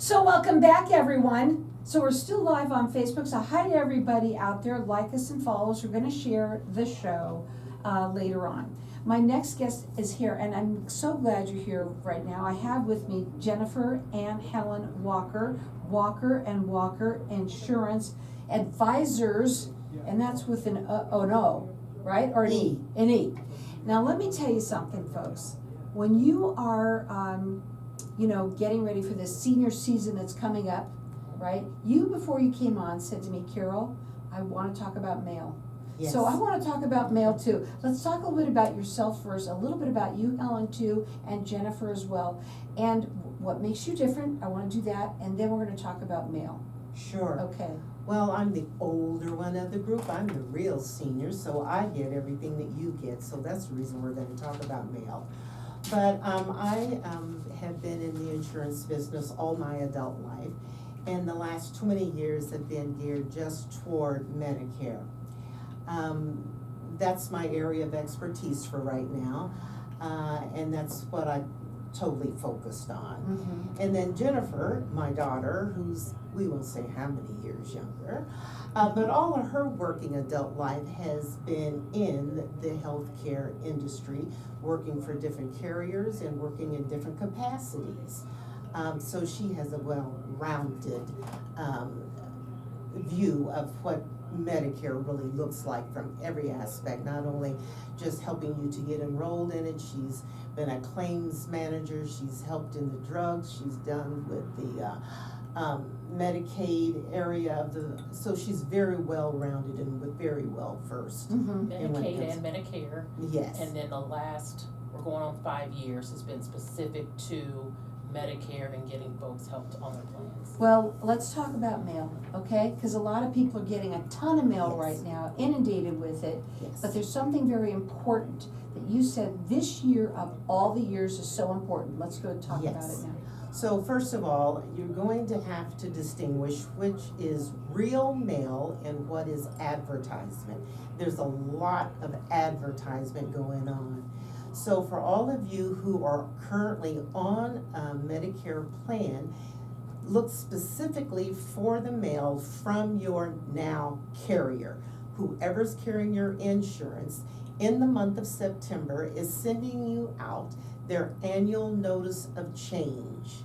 So welcome back, everyone. So we're still live on Facebook. So hi to everybody out there. Like us and follow us. We're going to share the show later on. My next guest is here, and I'm so glad you're here right now. I have with me Jennifer and Helen Walker, Walker and Walker Insurance Advisors, and that's with an O, right? Or an E. An E. Now let me tell you something, folks. When you are getting ready for this senior season that's coming up, right? You, before you came on, said to me, Carol, I want to talk about mail. Yes. So I want to talk about mail too. Let's talk a little bit about yourself first, a little bit about you, Helen, too, and Jennifer as well, and what makes you different. I want to do that, and then we're going to talk about mail. Sure. Okay. Well, I'm the older one of the group. I'm the real senior, so I get everything that you get. So that's the reason we're going to talk about mail. But I have been in the insurance business all my adult life, and the last 20 years have been geared just toward Medicare. That's my area of expertise for right now, and that's what I totally focused on. Mm-hmm. And then Jennifer, my daughter, who's, we won't say how many years younger, but all of her working adult life has been in the healthcare industry, working for different carriers and working in different capacities. So she has a well-rounded view of what Medicare really looks like from every aspect, not only just helping you to get enrolled in it. She's been a claims manager, she's helped in the drugs, she's done with the Medicaid area of the, so she's very well-rounded and very well versed. Mm-hmm. Medicaid and Medicare. Yes. And then the last, we're going on 5 years, has been specific to Medicare and getting folks helped on their plans. Well, let's talk about mail, okay? Because a lot of people are getting a ton of mail Yes. right now, inundated with it. Yes. But there's something very important that you said this year of all the years is so important. Let's go talk about Yes. it now. So first of all, you're going to have to distinguish which is real mail and what is advertisement. There's a lot of advertisement going on. So for all of you who are currently on a Medicare plan, look specifically for the mail from your now carrier. Whoever's carrying your insurance in the month of September is sending you out their annual notice of change.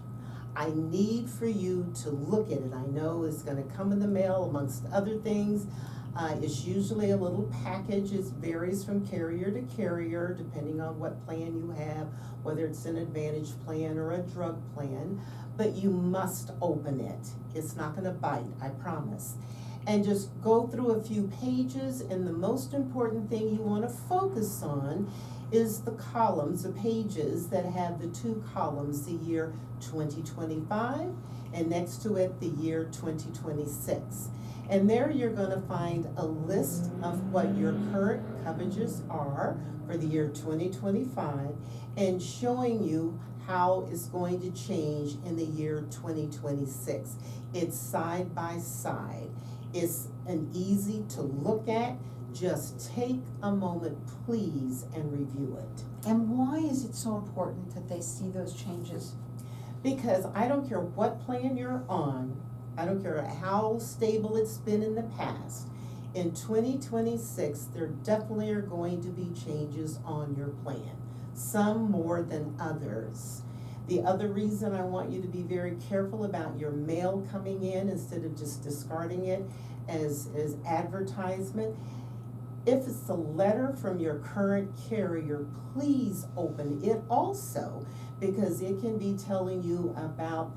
I need for you to look at it. I know it's going to come in the mail amongst other things. It's usually a little package. It varies from carrier to carrier depending on what plan you have, whether it's an Advantage plan or a drug plan, but you must open it. It's not going to bite, I promise. And just go through a few pages, and the most important thing you want to focus on is the columns, the pages that have the two columns, the year 2025 and next to it the year 2026. And there you're going to find a list of what your current coverages are for the year 2025 and showing you how it's going to change in the year 2026. It's side by side. It's an easy to look at. Just take a moment, please, and review it. And why is it so important that they see those changes? Because I don't care what plan you're on, I don't care how stable it's been in the past, in 2026, there definitely are going to be changes on your plan, some more than others. The other reason I want you to be very careful about your mail coming in instead of just discarding it as advertisement, if it's a letter from your current carrier, please open it also, because it can be telling you about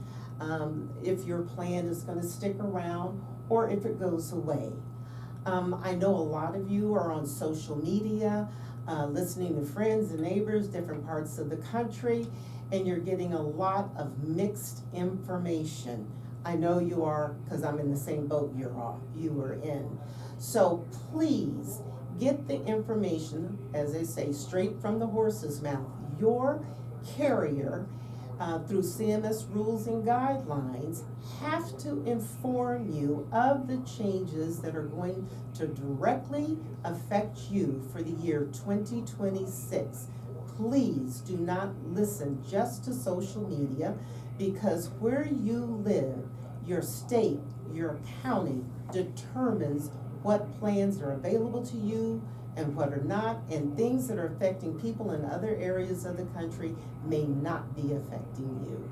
if your plan is going to stick around or if it goes away. I know a lot of you are on social media, listening to friends and neighbors, different parts of the country, and you're getting a lot of mixed information. I know you are, because I'm in the same boat you are in. So please get the information, as they say, straight from the horse's mouth. Your carrier, through CMS rules and guidelines, have to inform you of the changes that are going to directly affect you for the year 2026. Please do not listen just to social media, Because where you live, your state, your county determines what plans are available to you and what are not, and things that are affecting people in other areas of the country may not be affecting you.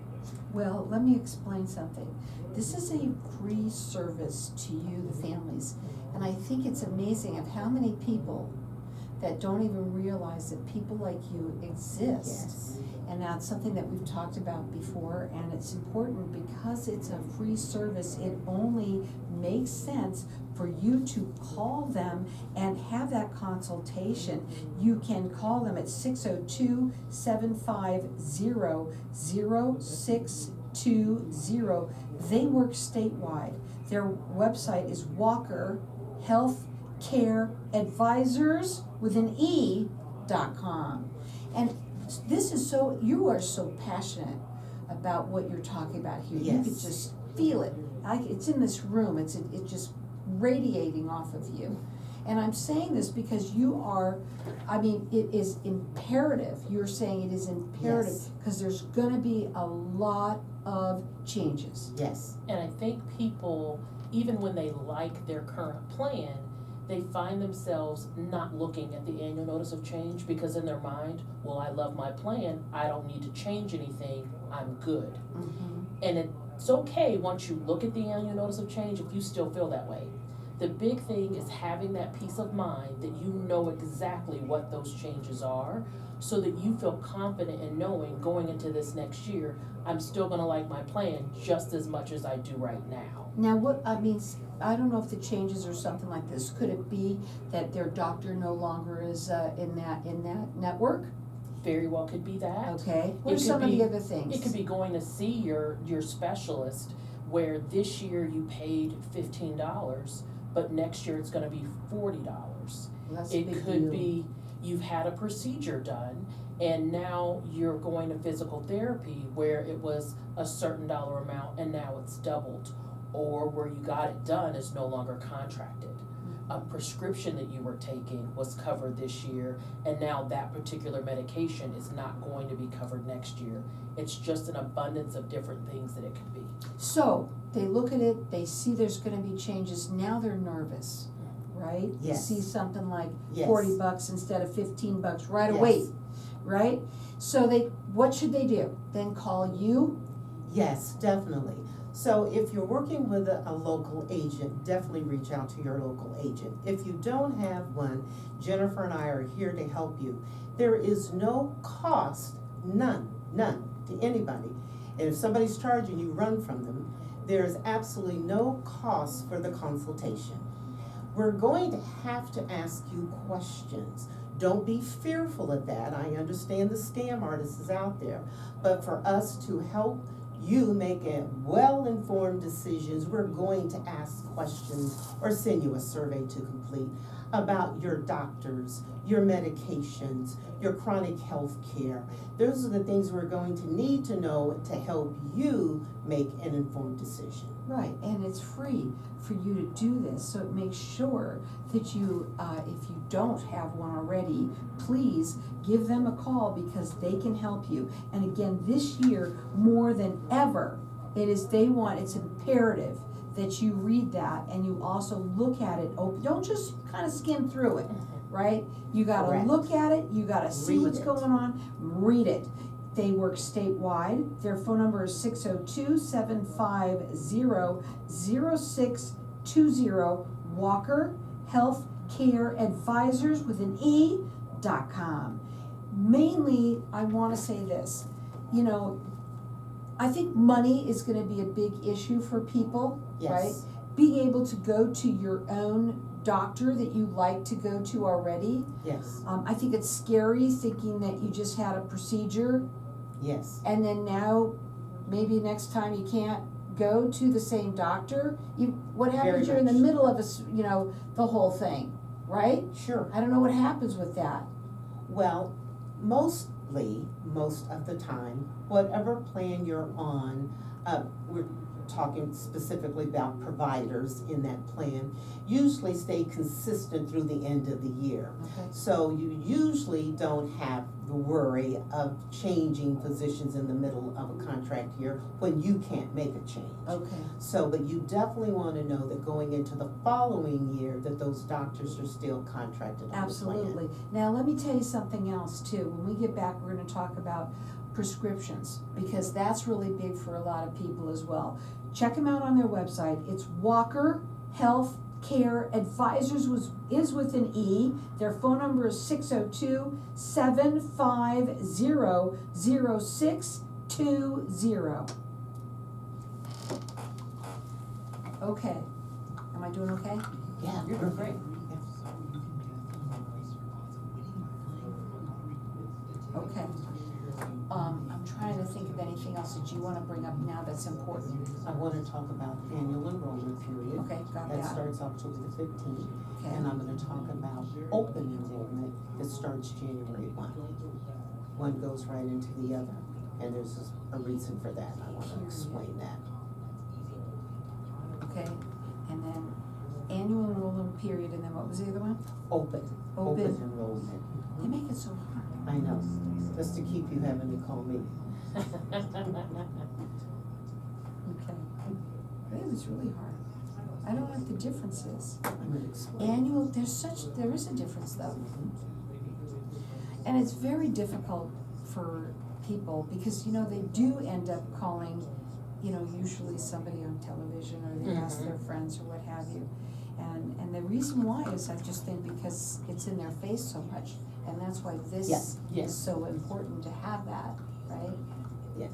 Well, let me explain something. This is a free service to you, the families, and I think it's amazing of how many people that don't even realize that people like you exist. Yes. And that's something that we've talked about before, and it's important because it's a free service. It only makes sense for you to call them and have that consultation. You can call them at 602-750-0620. They work statewide. Their website is Walker Health Care Advisors with an E.com. And this is so, you are so passionate about what you're talking about here. You Yes. could just feel it. It's in this room. It's just radiating off of you. And I'm saying this because you are, I mean, it is imperative. You're saying it is imperative Yes. because there's going to be a lot of changes. Yes. And I think people, even when they like their current plan, they find themselves not looking at the annual notice of change because in their mind, well, I love my plan, I don't need to change anything, I'm good. Mm-hmm. And it's okay once you look at the annual notice of change if you still feel that way. The big thing is having that peace of mind that you know exactly what those changes are so that you feel confident in knowing going into this next year, I'm still gonna like my plan just as much as I do right now. Now, what, I mean, I don't know if the changes are something like this. Could it be that their doctor no longer is in that network? Very well could be that. Okay. What It are could some of the be- other things? It could be going to see your specialist where this year you paid $15, but next year it's gonna be $40. Well, that's a It big could deal. be you've had a procedure done and now you're going to physical therapy where it was a certain dollar amount and now it's doubled. Or where you got it done is no longer contracted. A prescription that you were taking was covered this year and now that particular medication is not going to be covered next year. It's just an abundance of different things that it could be. So, they look at it, they see there's gonna be changes, now they're nervous, right? Yes. See something like Yes. $40 instead of $15 right Yes. away, right? So what should they do? Then call you? Yes, definitely. So if you're working with a local agent, definitely reach out to your local agent. If you don't have one, Jennifer and I are here to help you. There is no cost, none to anybody. And if somebody's charging you, run from them. There is absolutely no cost for the consultation. We're going to have to ask you questions. Don't be fearful of that. I understand the scam artist is out there. But for us to help you make a well-informed decisions, we're going to ask questions or send you a survey to complete about your doctors, your medications, your chronic health care. Those are the things we're going to need to know to help you make an informed decision. Right, and it's free for you to do this, so make sure that you, if you don't have one already, please give them a call because they can help you. And again, this year, more than ever, it's imperative that you read that and you also look at it. Don't just kind of skim through it, right? You gotta Correct. look at it, you gotta see Read what's it. going on, read it. They work statewide. Their phone number is 602-750-0620, Walker Health Care Advisors with an E.com. Mainly, I wanna say this, I think money is gonna be a big issue for people, right? Yes. Being able to go to your own doctor that you like to go to already. Yes. I think it's scary thinking that you just had a procedure Yes. and then now maybe next time you can't go to the same doctor. What happens? Very You're in the much. middle of the whole thing, right? Sure. I don't know what happens with that. Well, most of the time, whatever plan you're on, we're talking specifically about providers in that plan, usually stay consistent through the end of the year. Okay. So you usually don't have the worry of changing positions in the middle of a contract year when you can't make a change. Okay. So, but you definitely want to know that going into the following year, that those doctors are still contracted on the plan. Absolutely. Now, let me tell you something else too. When we get back, we're gonna talk about prescriptions, because that's really big for a lot of people as well. Check them out on their website. It's Walker Health Care Advisors is with an E. Their phone number is 602-750-0620. Okay. Am I doing okay? Yeah. You're doing great. Okay. I'm trying to think of anything else that you wanna bring up now that's important. I want to talk about annual enrollment period. Okay, got That that. starts October the 15th. Okay. And I'm going to talk about open enrollment that starts January 1. One goes right into the other, and there's a reason for that. I want to explain that. Okay, and then annual enrollment period, and then what was the other one? Open enrollment. They make it so hard. I know, just to keep you having to call me. Okay. It was really hard. I don't know what the difference is. I'm going to explain. Annual, there is a difference though. And it's very difficult for people because, you know, they do end up calling, you know, usually somebody on television or they ask their friends or what have you. And the reason why is I just think because it's in their face so much. And that's why this Yes. is so important to have that, right? Yes.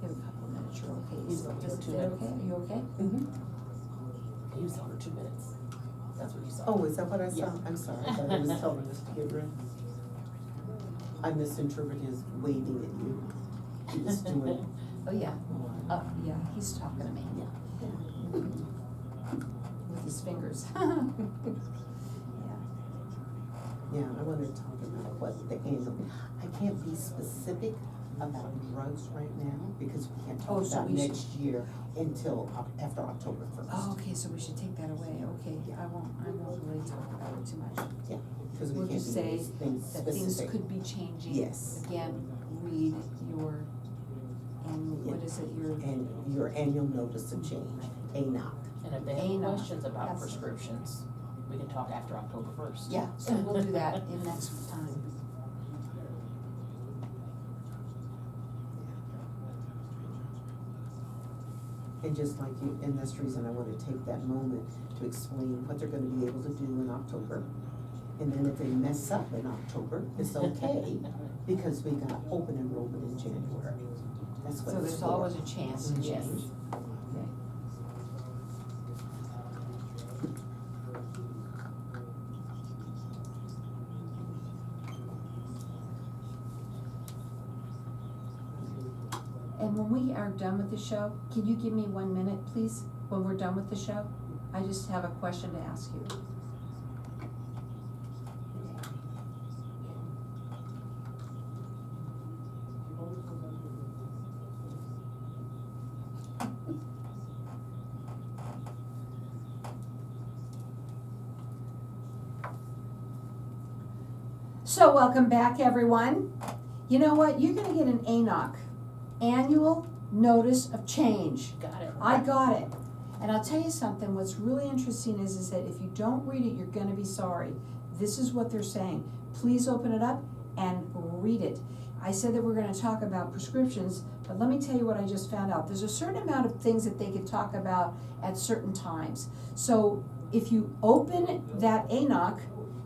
You have a couple of minutes, you're okay. He's Is okay, it 2 okay? minutes. Are you okay? Mm-hmm. He was over 2 minutes. That's what you saw. Oh, is that what I saw? Yeah. I'm sorry, I thought he was telling us to get ready. I misinterpreted his waving at you. He was doing. Oh, yeah. Yeah, he's talking to me. Yeah. With his fingers. Yeah. Yeah, I wanted to talk about what the annual, I can't be specific about drugs right now because we can't Oh, talk so about we should- next year until after October 1st. Oh, okay, so we should take that away, okay, I won't really talk about it too much. Yeah, because we We'll can't just be say things that things specific. could be changing. Yes. Again, read your, and what is it, your, And your annual notice of change, ANOC. And if they have Anal. questions about That's- prescriptions, we can talk after October 1st. yeah, so we'll do that in next time. And just like you, and that's the reason I want to take that moment to explain what they're gonna be able to do in October. And then if they mess up in October, it's okay, because we got open enrollment in January. That's what So it's there's for. always a chance to Yes. change. Okay. And when we are done with the show, can you give me 1 minute, please, when we're done with the show? I just have a question to ask you. So welcome back, everyone. You know what? You're gonna get an ANOC, Annual Notice of Change. Got it. I got it. And I'll tell you something, what's really interesting is that if you don't read it, you're gonna be sorry. This is what they're saying. Please open it up and read it. I said that we're gonna talk about prescriptions, but let me tell you what I just found out. There's a certain amount of things that they could talk about at certain times. So if you open that ANOC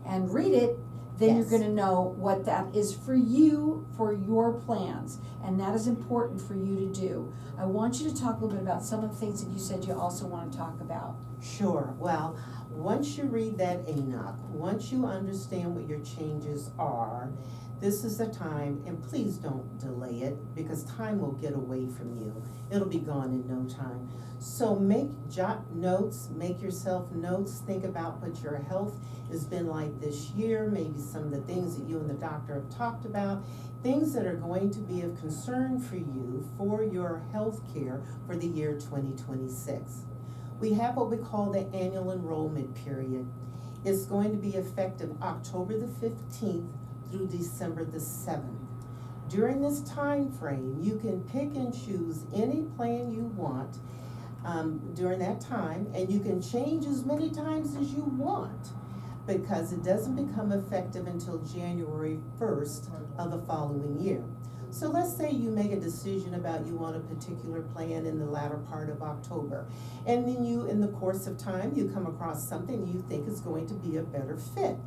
and read it, then Yes. you're gonna know what that is for you, for your plans, and that is important for you to do. I want you to talk a little bit about some of the things that you said you also wanna talk about. Sure, well, once you read that ANOC, once you understand what your changes are, this is the time, and please don't delay it, because time will get away from you. it'll be gone in no time. So jot notes, make yourself notes, think about what your health has been like this year, maybe some of the things that you and the doctor have talked about, things that are going to be of concern for you for your health care for the year 2026. We have what we call the annual enrollment period. It's going to be effective October the 15th through December the 7th. During this time frame, you can pick and choose any plan you want during that time, and you can change as many times as you want, because it doesn't become effective until January 1st of the following year. So let's say you make a decision about you want a particular plan in the latter part of October, and then you, in the course of time, you come across something you think is going to be a better fit.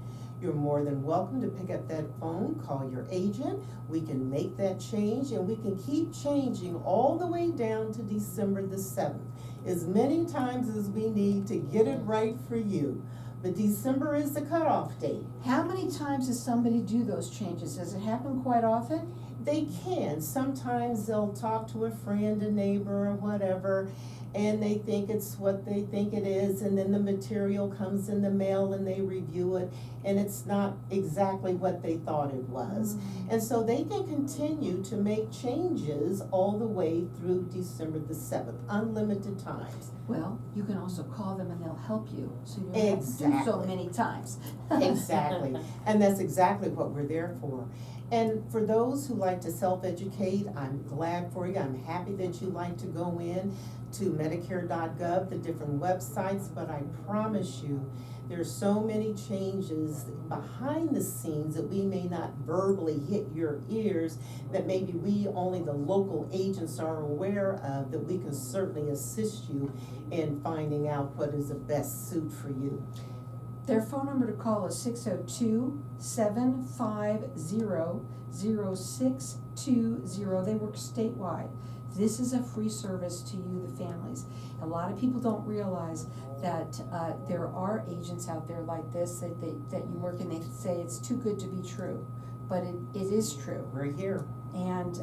You're more than welcome to pick up that phone, call your agent, we can make that change, and we can keep changing all the way down to December the 7th, as many times as we need to get it right for you. But December is the cutoff date. How many times does somebody do those changes? Does it happen quite often? They can. Sometimes they'll talk to a friend, a neighbor, or whatever, and they think it's what they think it is, and then the material comes in the mail and they review it, and it's not exactly what they thought it was. And so they can continue to make changes all the way through December the 7th, unlimited times. Well, you can also call them and they'll help you, so you don't have to do so Exactly. many times. Exactly, and that's exactly what we're there for. And for those who like to self-educate, I'm glad for you. I'm happy that you like to go in to Medicare.gov, the different websites, but I promise you, there's so many changes behind the scenes that we may not verbally hit your ears, that maybe we, only the local agents, are aware of, that we can certainly assist you in finding out what is the best suit for you. Their phone number to call is 602-750-0620. They work statewide. This is a free service to you, the families. A lot of people don't realize that there are agents out there like this that you work, and they say it's too good to be true, but it is true. We're here. And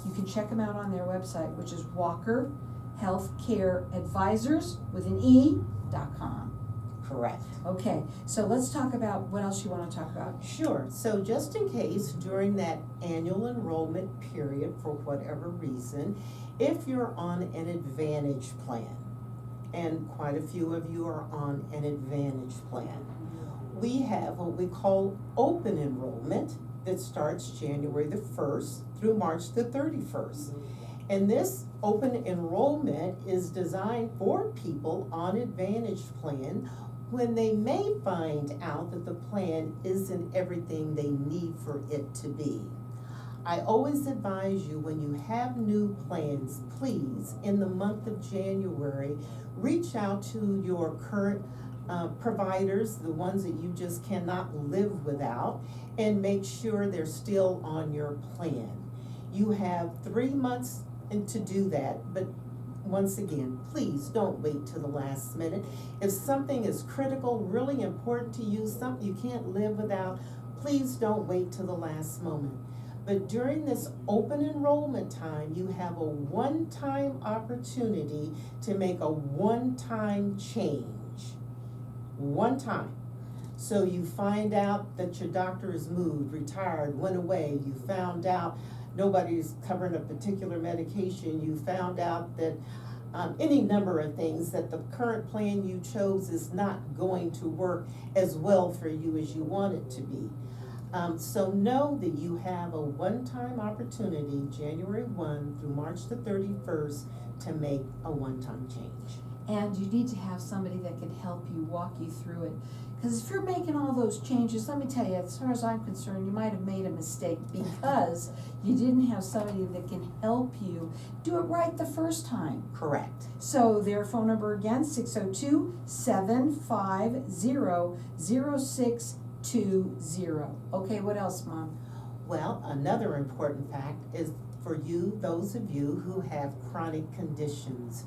you can check them out on their website, which is Walker Healthcare Advisors with an E.com. Correct. Okay, so let's talk about what else you want to talk about. Sure. So just in case during that annual enrollment period, for whatever reason, if you're on an Advantage plan, and quite a few of you are on an Advantage plan, we have what we call open enrollment that starts January the 1st through March the 31st. And this open enrollment is designed for people on Advantage plan when they may find out that the plan isn't everything they need for it to be. I always advise you, when you have new plans, please, in the month of January, reach out to your current providers, the ones that you just cannot live without, and make sure they're still on your plan. You have 3 months to do that, but once again, please don't wait till the last minute. If something is critical, really important to you, something you can't live without, please don't wait till the last moment. But during this open enrollment time, you have a one-time opportunity to make a one-time change. One time. So you find out that your doctor has moved, retired, went away. You found out nobody's covering a particular medication. You found out that any number of things, that the current plan you chose is not going to work as well for you as you want it to be. So know that you have a one-time opportunity, January 1 through March the 31st, to make a one-time change. And you need to have somebody that can help you, walk you through it. Because if you're making all those changes, let me tell you, as far as I'm concerned, you might have made a mistake because you didn't have somebody that can help you do it right the first time. Correct. So their phone number again, 602-750-0620. Okay, what else, Mom? Well, another important fact is for you, those of you who have chronic conditions.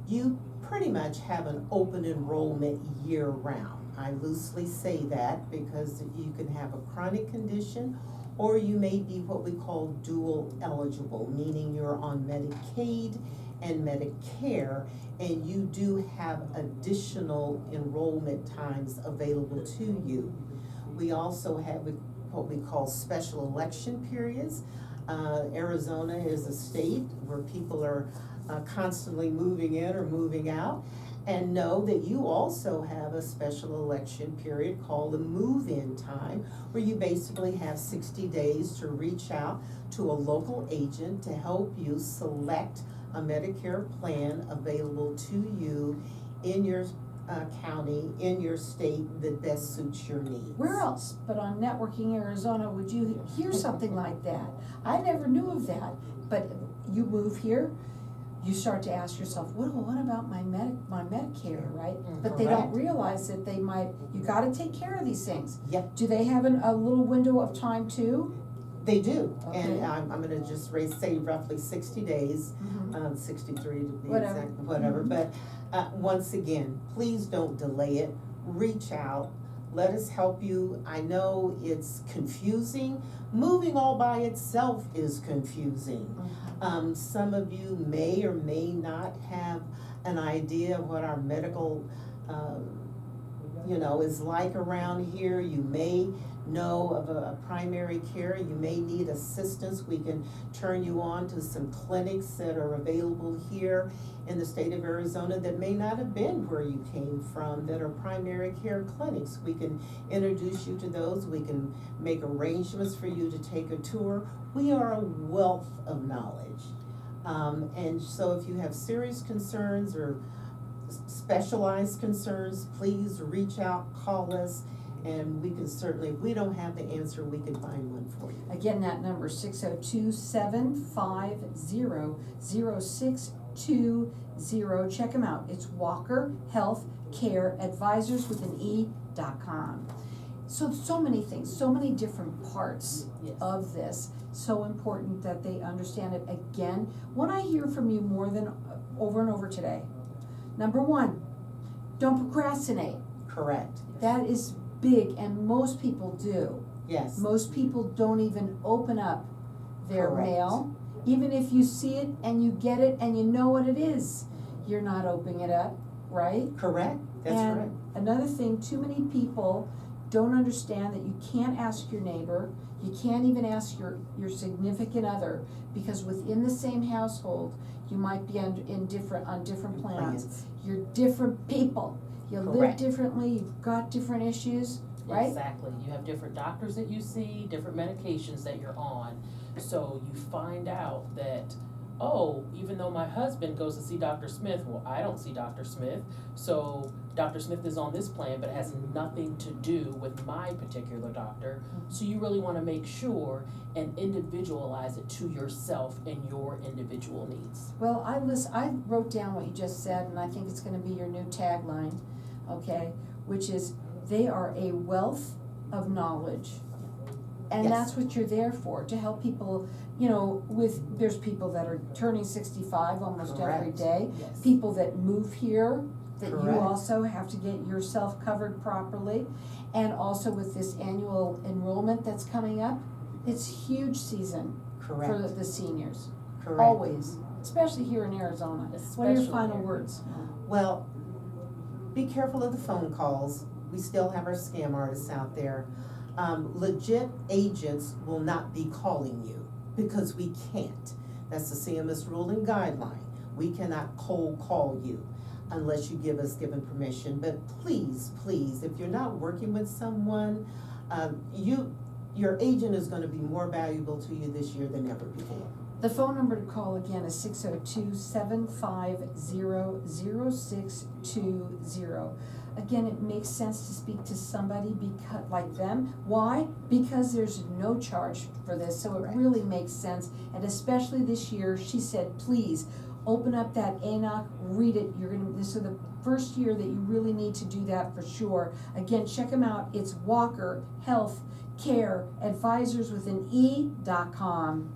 You pretty much have an open enrollment year-round. I loosely say that because you can have a chronic condition, or you may be what we call dual eligible, meaning you're on Medicaid and Medicare, and you do have additional enrollment times available to you. We also have what we call special election periods. Arizona is a state where people are constantly moving in or moving out. And know that you also have a special election period called the move-in time, where you basically have 60 days to reach out to a local agent to help you select a Medicare plan available to you in your county, in your state that best suits your needs. Where else but on Networking Arizona would you hear something like that? I never knew of that, but you move here, you start to ask yourself, what about my Medicare, right? But they don't Correct. realize that you gotta take care of these things. Yep, Do they have a little window of time too? they do, Okay. and I'm gonna just say roughly 60 days, 63 to be Whatever. exact, whatever, Mhm. but once again, please don't delay it, reach out, let us help you. I know it's confusing, moving all by itself is confusing. Some of you may or may not have an idea of what our medical, is like around here. You may know of a primary care, you may need assistance. We can turn you on to some clinics that are available here in the state of Arizona that may not have been where you came from, that are primary care clinics. We can introduce you to those, we can make arrangements for you to take a tour. We are a wealth of knowledge. And so if you have serious concerns or specialized concerns, please reach out, call us, and we can certainly, if we don't have the answer, we can find one for you. Again, that number 602-750-0620. Check them out. It's Walker Health Care Advisors with an E.com. So many things, so many different parts Yes. of this. So important that they understand it. Again, what I hear from you more than over and over today. Number one, don't procrastinate. Correct, That is big, and most people do. yes, Most people don't even open up their Correct. mail. Even if you see it and you get it and you know what it is, you're not opening it up, right? correct, that's And correct. another thing, too many people don't understand that you can't ask your neighbor, you can't even ask your significant other, because within the same household, you might be on different plans. You're different people, you live Correct. differently, you've got different issues, right? Exactly. You have different doctors that you see, different medications that you're on. So you find out that, oh, even though my husband goes to see Dr. Smith, well, I don't see Dr. Smith. So Dr. Smith is on this plan, but it has nothing to do with my particular doctor. So you really want to make sure and individualize it to yourself and your individual needs. Well, I wrote down what you just said, and I think it's gonna be your new tagline, okay? Which is, they are a wealth of knowledge. And Yes. that's what you're there for, to help people, there's people that are turning 65 almost every Correct. day. Yes. People that move here, that you Correct. also have to get yourself covered properly. And also with this annual enrollment that's coming up, it's huge season for Correct, the seniors. correct. Always, especially here in Arizona. What are your Especially final here. words? Well, be careful of the phone calls. We still have our scam artists out there. Legit agents will not be calling you because we can't. That's the CMS rule and guideline. We cannot cold call you unless you give us given permission. But please, please, if you're not working with someone, your agent is gonna be more valuable to you this year than ever before. The phone number to call again is 602-750-0620. Again, it makes sense to speak to somebody like them. Why? Because there's no charge for this, so it Correct. really makes sense. And especially this year, she said, please, open up that ANOC, read it. This is the first year that you really need to do that for sure. Again, check them out. It's Walker Health Care Advisors with an E.com.